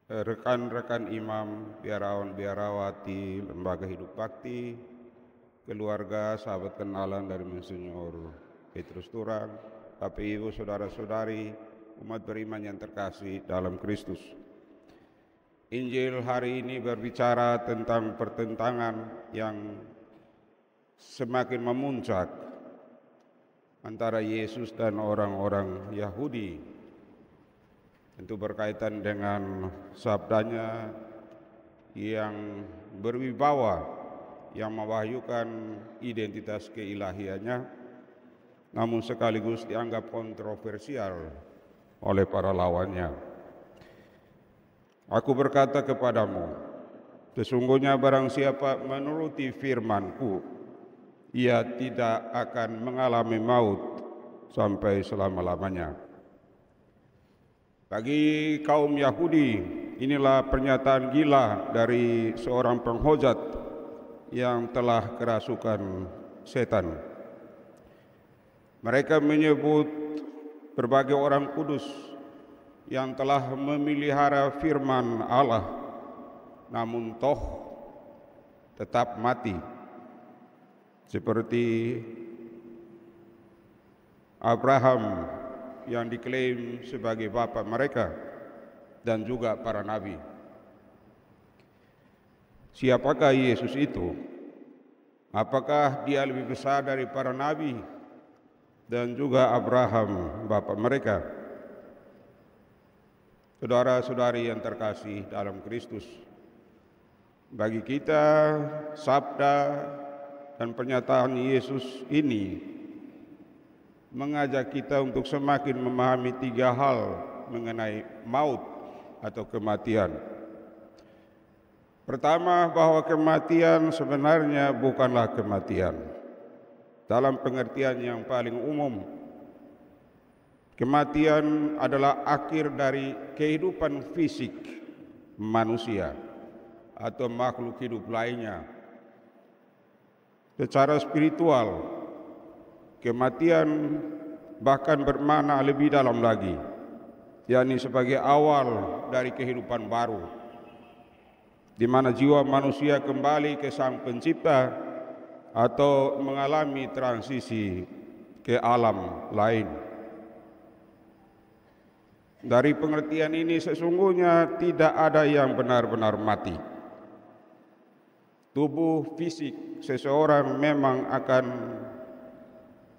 rekan-rekan imam, biarawan-biarawati, lembaga hidup bakti, keluarga, sahabat kenalan dari Monsinyur Petrus Turang, Bapak Ibu, saudara-saudari, umat beriman yang terkasih dalam Kristus. Injil hari ini berbicara tentang pertentangan yang semakin memuncak antara Yesus dan orang-orang Yahudi. Tentu berkaitan dengan sabdanya yang berwibawa, yang mewahyukan identitas keilahiannya, namun sekaligus dianggap kontroversial oleh para lawannya. Aku berkata kepadamu, sesungguhnya barang siapa menuruti firman-Ku, ia tidak akan mengalami maut sampai selama-lamanya. Bagi kaum Yahudi, inilah pernyataan gila dari seorang penghujat yang telah kerasukan setan. Mereka menyebut berbagai orang kudus yang telah memelihara firman Allah, namun toh tetap mati, seperti Abraham yang diklaim sebagai bapa mereka dan juga para nabi. Siapakah Yesus itu? Apakah dia lebih besar dari para nabi dan juga Abraham bapa mereka? Saudara-saudari yang terkasih dalam Kristus, bagi kita sabda dan pernyataan Yesus ini mengajak kita untuk semakin memahami tiga hal mengenai maut atau kematian. Pertama, bahwa kematian sebenarnya bukanlah kematian. Dalam pengertian yang paling umum, kematian adalah akhir dari kehidupan fisik manusia atau makhluk hidup lainnya. Secara spiritual, kematian bahkan bermakna lebih dalam lagi, yakni sebagai awal dari kehidupan baru, di mana jiwa manusia kembali ke Sang Pencipta atau mengalami transisi ke alam lain. Dari pengertian ini sesungguhnya tidak ada yang benar-benar mati. Tubuh fisik seseorang memang akan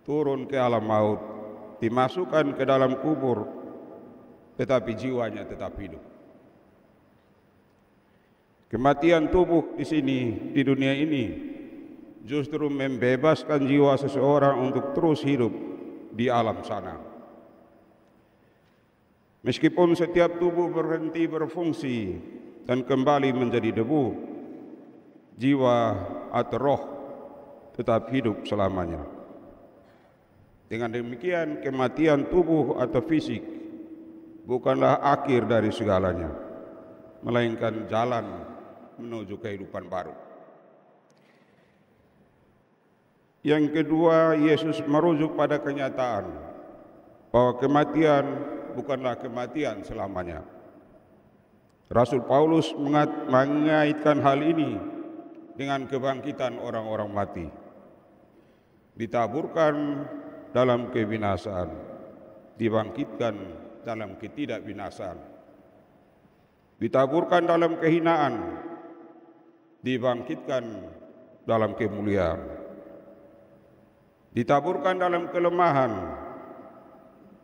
turun ke alam maut, dimasukkan ke dalam kubur, tetapi jiwanya tetap hidup. Kematian tubuh di sini, di dunia ini, justru membebaskan jiwa seseorang untuk terus hidup di alam sana. Meskipun setiap tubuh berhenti berfungsi dan kembali menjadi debu, jiwa atau roh tetap hidup selamanya. Dengan demikian, kematian tubuh atau fisik bukanlah akhir dari segalanya, melainkan jalan menuju kehidupan baru. Yang kedua, Yesus merujuk pada kenyataan bahwa kematian bukanlah kematian selamanya. Rasul Paulus mengaitkan hal ini dengan kebangkitan orang-orang mati. Ditaburkan dalam kebinasaan, dibangkitkan dalam ketidakbinasaan. Ditaburkan dalam kehinaan, dibangkitkan dalam kemuliaan. Ditaburkan dalam kelemahan,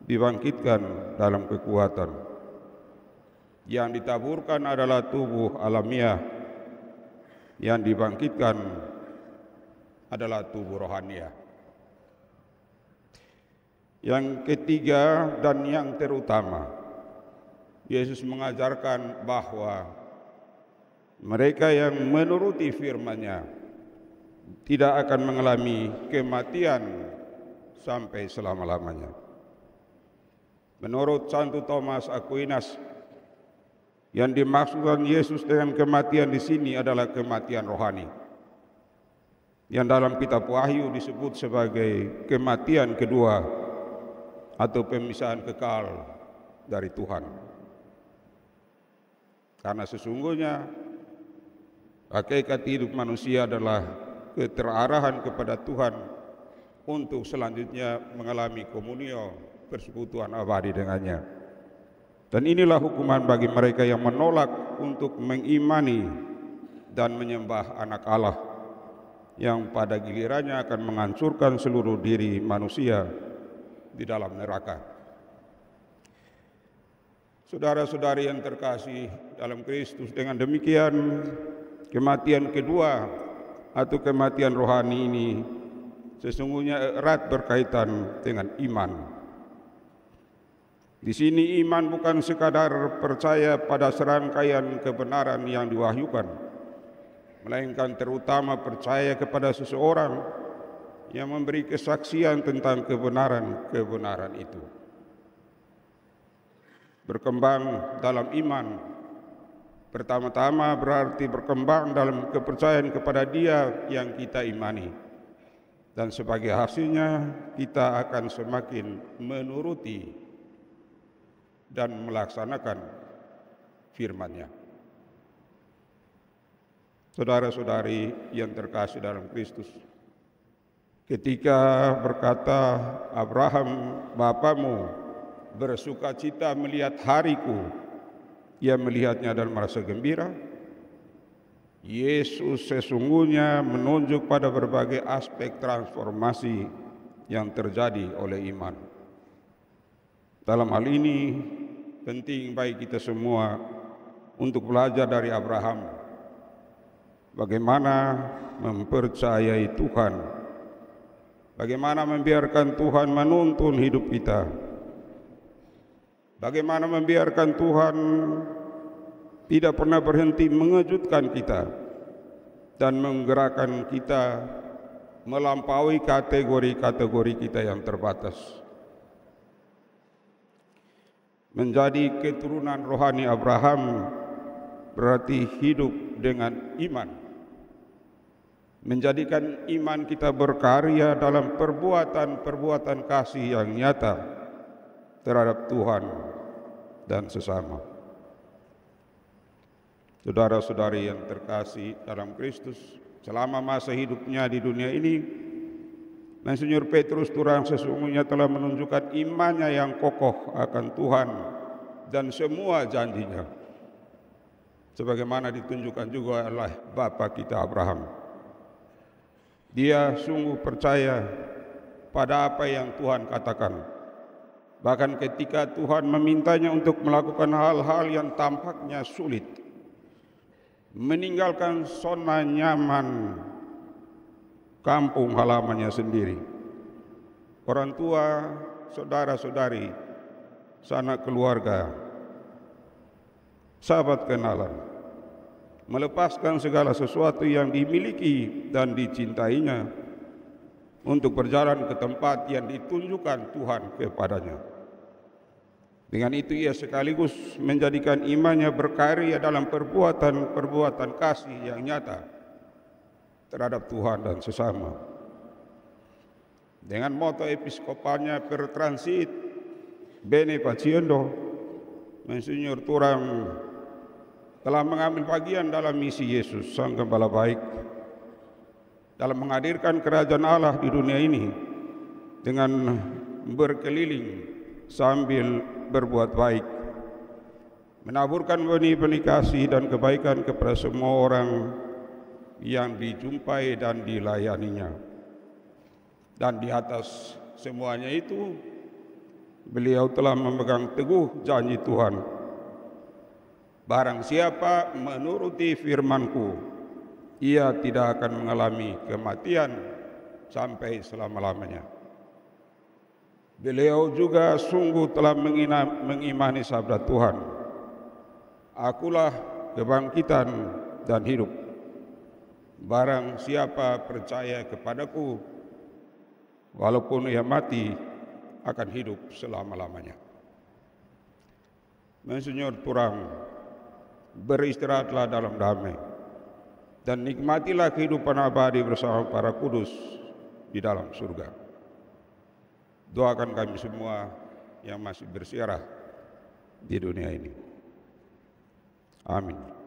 dibangkitkan dalam kekuatan. Yang ditaburkan adalah tubuh alamiah, yang dibangkitkan adalah tubuh rohaniah. Yang ketiga dan yang terutama, Yesus mengajarkan bahwa mereka yang menuruti firman-Nya tidak akan mengalami kematian sampai selama-lamanya. Menurut Santo Thomas Aquinas, yang dimaksudkan Yesus dengan kematian di sini adalah kematian rohani, yang dalam kitab Wahyu disebut sebagai kematian kedua atau pemisahan kekal dari Tuhan. Karena sesungguhnya hakikat hidup manusia adalah keterarahan kepada Tuhan untuk selanjutnya mengalami komunio, persekutuan abadi dengannya. Dan inilah hukuman bagi mereka yang menolak untuk mengimani dan menyembah anak Allah, yang pada gilirannya akan menghancurkan seluruh diri manusia di dalam neraka. Saudara-saudari yang terkasih dalam Kristus, dengan demikian kematian kedua atau kematian rohani ini sesungguhnya erat berkaitan dengan iman. Di sini iman bukan sekadar percaya pada serangkaian kebenaran yang diwahyukan, melainkan terutama percaya kepada seseorang yang memberi kesaksian tentang kebenaran-kebenaran itu. Berkembang dalam iman pertama-tama berarti berkembang dalam kepercayaan kepada Dia yang kita imani, dan sebagai hasilnya kita akan semakin menuruti dan melaksanakan firman-Nya. Saudara-saudari yang terkasih dalam Kristus, ketika berkata Abraham, "Bapamu bersukacita melihat hariku," ia melihatnya dan merasa gembira. Yesus sesungguhnya menunjuk pada berbagai aspek transformasi yang terjadi oleh iman. Dalam hal ini penting bagi kita semua untuk belajar dari Abraham bagaimana mempercayai Tuhan, bagaimana membiarkan Tuhan menuntun hidup kita, bagaimana membiarkan Tuhan tidak pernah berhenti mengejutkan kita dan menggerakkan kita melampaui kategori-kategori kita yang terbatas. Menjadi keturunan rohani Abraham berarti hidup dengan iman, menjadikan iman kita berkarya dalam perbuatan-perbuatan kasih yang nyata terhadap Tuhan dan sesama. Saudara-saudari yang terkasih dalam Kristus, selama masa hidupnya di dunia ini, Monsinyur Petrus Turang sesungguhnya telah menunjukkan imannya yang kokoh akan Tuhan dan semua janjinya, sebagaimana ditunjukkan juga oleh Bapa kita Abraham. Dia sungguh percaya pada apa yang Tuhan katakan, bahkan ketika Tuhan memintanya untuk melakukan hal-hal yang tampaknya sulit, meninggalkan zona nyaman kampung halamannya sendiri, orang tua, saudara-saudari, sanak keluarga, sahabat kenalan, melepaskan segala sesuatu yang dimiliki dan dicintainya untuk berjalan ke tempat yang ditunjukkan Tuhan kepadanya. Dengan itu ia sekaligus menjadikan imannya berkarya dalam perbuatan-perbuatan kasih yang nyata terhadap Tuhan dan sesama. Dengan moto episkopalnya per transit bene faciendo, Monsinyur Turang telah mengambil bagian dalam misi Yesus Sang Gembala Baik dalam menghadirkan kerajaan Allah di dunia ini dengan berkeliling sambil berbuat baik, menaburkan benih-benih kasih dan kebaikan kepada semua orang yang dijumpai dan dilayaninya. Dan di atas semuanya itu, beliau telah memegang teguh janji Tuhan, "Barang siapa menuruti firman-Ku, ia tidak akan mengalami kematian sampai selama-lamanya." Beliau juga sungguh telah mengimani sabda Tuhan, "Akulah kebangkitan dan hidup. Barang siapa percaya kepadaku, walaupun ia mati, akan hidup selama-lamanya." Monsinyur Turang, beristirahatlah dalam damai dan nikmatilah kehidupan abadi bersama para kudus di dalam surga. Doakan kami semua yang masih bersiarah di dunia ini. Amin.